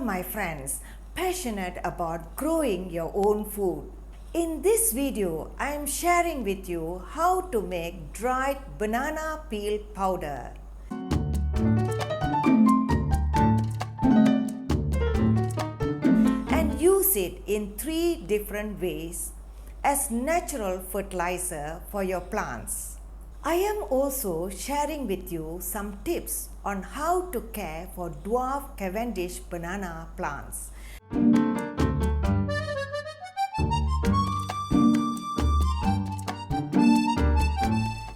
my friends passionate about growing your own food. In this video, I am sharing with you how to make dried banana peel powder. And use it in 3 different ways as natural fertilizer for your plants. I am also sharing with you some tips on how to care for Dwarf Cavendish banana plants.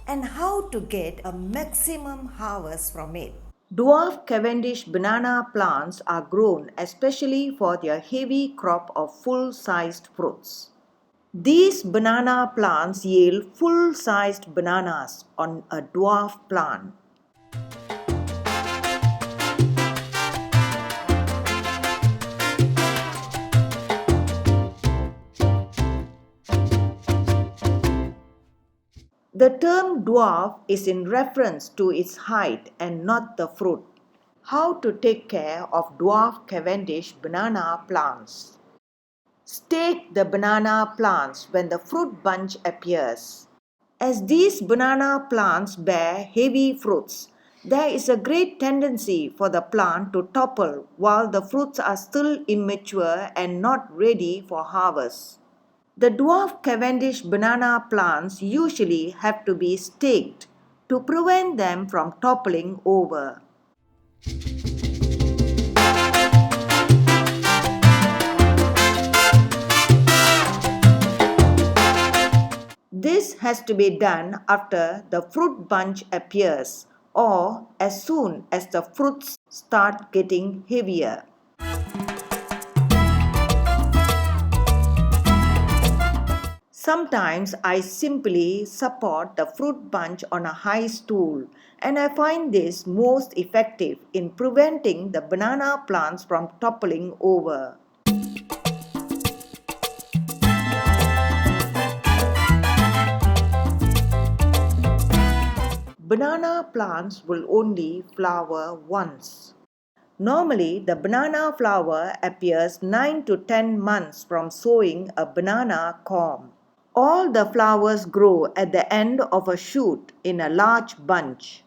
And how to get a maximum harvest from it. Dwarf Cavendish banana plants are grown especially for their heavy crop of full-sized fruits. These banana plants yield full-sized bananas on a dwarf plant. The term dwarf is in reference to its height and not the fruit. How to take care of dwarf Cavendish banana plants. Stake the banana plants when the fruit bunch appears. As these banana plants bear heavy fruits, there is a great tendency for the plant to topple while the fruits are still immature and not ready for harvest. The dwarf Cavendish banana plants usually have to be staked to prevent them from toppling over. This has to be done after the fruit bunch appears or as soon as the fruits start getting heavier. Sometimes I simply support the fruit bunch on a high stool, and I find this most effective in preventing the banana plants from toppling over. Banana plants will only flower once. Normally, the banana flower appears 9 to 10 months from sowing a banana corm. All the flowers grow at the end of a shoot in a large bunch.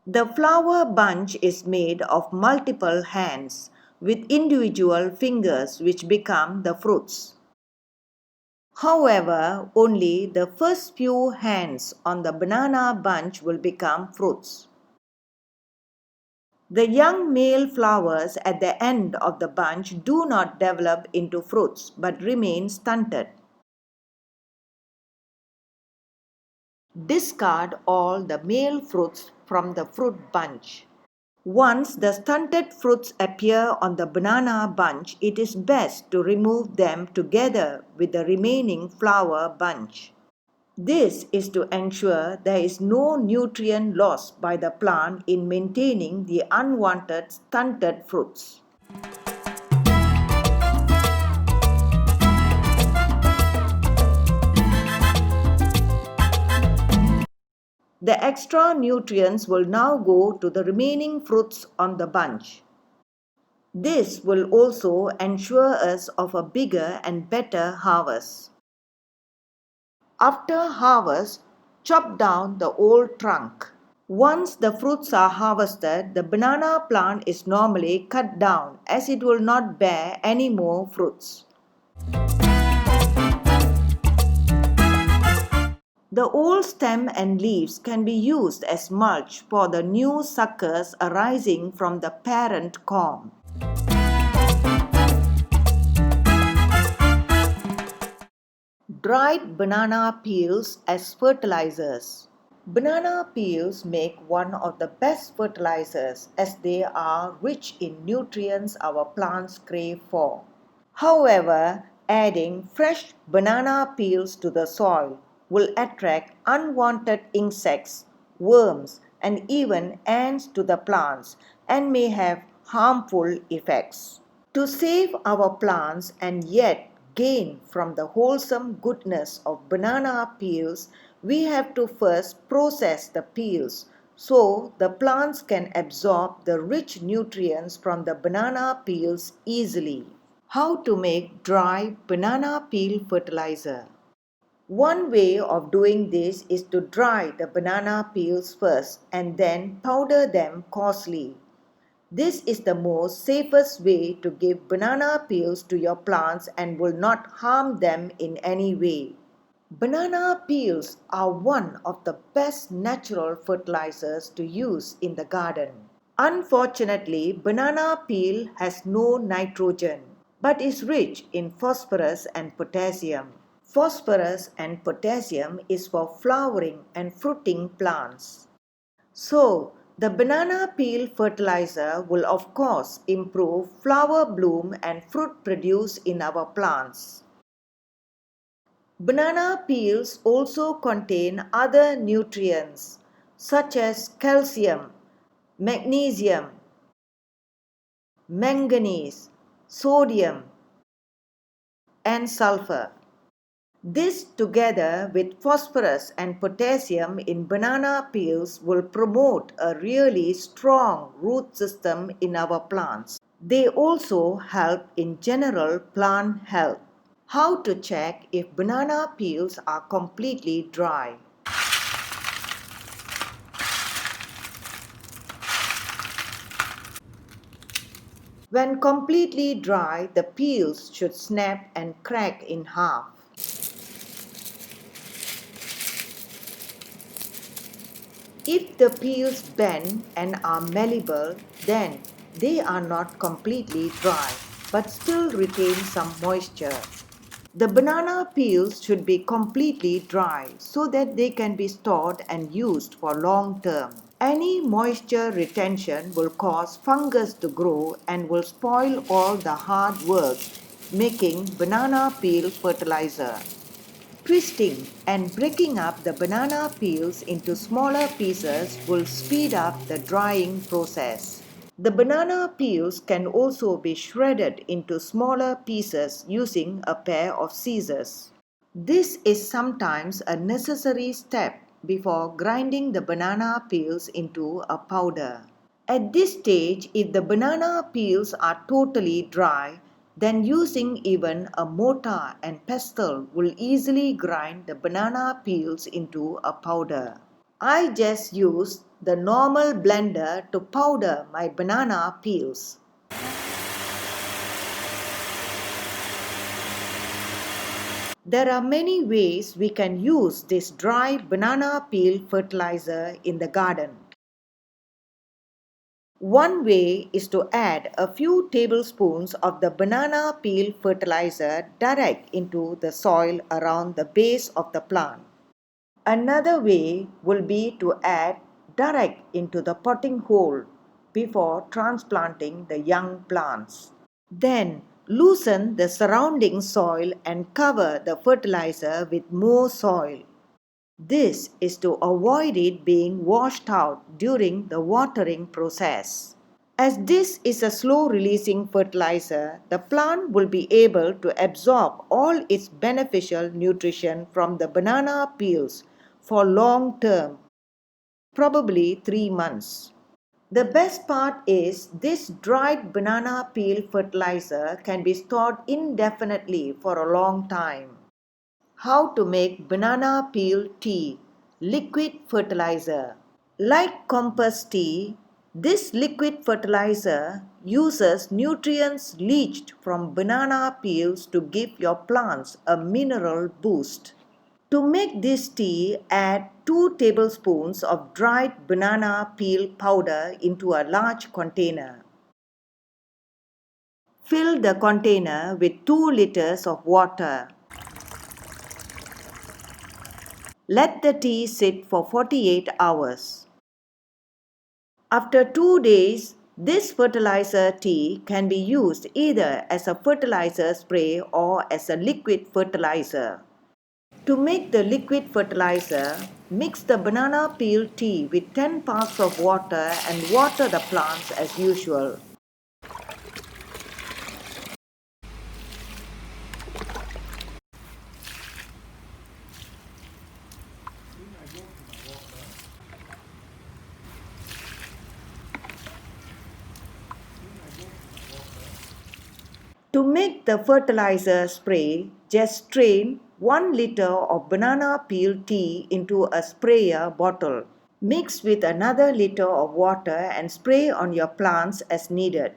The flower bunch is made of multiple hands with individual fingers which become the fruits. However, only the first few hands on the banana bunch will become fruits. The young male flowers at the end of the bunch do not develop into fruits but remain stunted. Discard all the male fruits from the fruit bunch. Once the stunted fruits appear on the banana bunch, it is best to remove them together with the remaining flower bunch. This is to ensure there is no nutrient loss by the plant in maintaining the unwanted stunted fruits. The extra nutrients will now go to the remaining fruits on the bunch. This will also ensure us of a bigger and better harvest. After harvest, chop down the old trunk. Once the fruits are harvested, the banana plant is normally cut down as it will not bear any more fruits. The old stem and leaves can be used as mulch for the new suckers arising from the parent corm. Dried banana peels as fertilizers. Banana peels make one of the best fertilizers as they are rich in nutrients our plants crave for. However, adding fresh banana peels to the soil will attract unwanted insects, worms, and even ants to the plants and may have harmful effects. To save our plants and yet gain from the wholesome goodness of banana peels, we have to first process the peels so the plants can absorb the rich nutrients from the banana peels easily. How to make dry banana peel fertilizer? One way of doing this is to dry the banana peels first and then powder them coarsely. This is the most safest way to give banana peels to your plants and will not harm them in any way. Banana peels are one of the best natural fertilizers to use in the garden. Unfortunately, banana peel has no nitrogen but is rich in phosphorus and potassium. Phosphorus and potassium is for flowering and fruiting plants. So, the banana peel fertilizer will of course improve flower bloom and fruit produce in our plants. Banana peels also contain other nutrients such as calcium, magnesium, manganese, sodium, and sulfur. This together with phosphorus and potassium in banana peels will promote a really strong root system in our plants. They also help in general plant health. How to check if banana peels are completely dry? When completely dry, the peels should snap and crack in half. If the peels bend and are malleable, then they are not completely dry but still retain some moisture. The banana peels should be completely dry so that they can be stored and used for long term. Any moisture retention will cause fungus to grow and will spoil all the hard work making banana peel fertilizer. Twisting and breaking up the banana peels into smaller pieces will speed up the drying process. The banana peels can also be shredded into smaller pieces using a pair of scissors. This is sometimes a necessary step before grinding the banana peels into a powder. At this stage, if the banana peels are totally dry, then using even a mortar and pestle will easily grind the banana peels into a powder. I just use the normal blender to powder my banana peels. There are many ways we can use this dry banana peel fertilizer in the garden. One way is to add a few tablespoons of the banana peel fertilizer direct into the soil around the base of the plant. Another way will be to add direct into the potting hole before transplanting the young plants. Then loosen the surrounding soil and cover the fertilizer with more soil. This is to avoid it being washed out during the watering process. As this is a slow-releasing fertilizer, the plant will be able to absorb all its beneficial nutrition from the banana peels for long term, probably 3 months. The best part is this dried banana peel fertilizer can be stored indefinitely for a long time. How to make banana peel tea, liquid fertilizer. Like compost tea, this liquid fertilizer uses nutrients leached from banana peels to give your plants a mineral boost. To make this tea, add 2 tablespoons of dried banana peel powder into a large container. Fill the container with 2 liters of water. Let the tea sit for 48 hours. After 2 days, this fertilizer tea can be used either as a fertilizer spray or as a liquid fertilizer. To make the liquid fertilizer, mix the banana peel tea with 10 parts of water and water the plants as usual. To make the fertilizer spray, just strain 1 liter of banana peel tea into a sprayer bottle. Mix with another liter of water and spray on your plants as needed.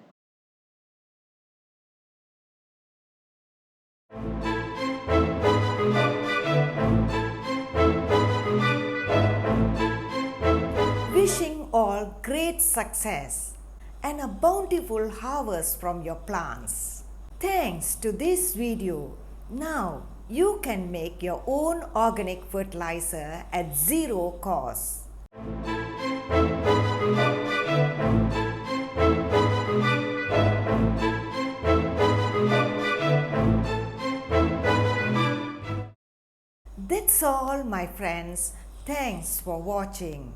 Wishing all great success and a bountiful harvest from your plants. Thanks to this video, now you can make your own organic fertilizer at zero cost. That's all, my friends. Thanks for watching.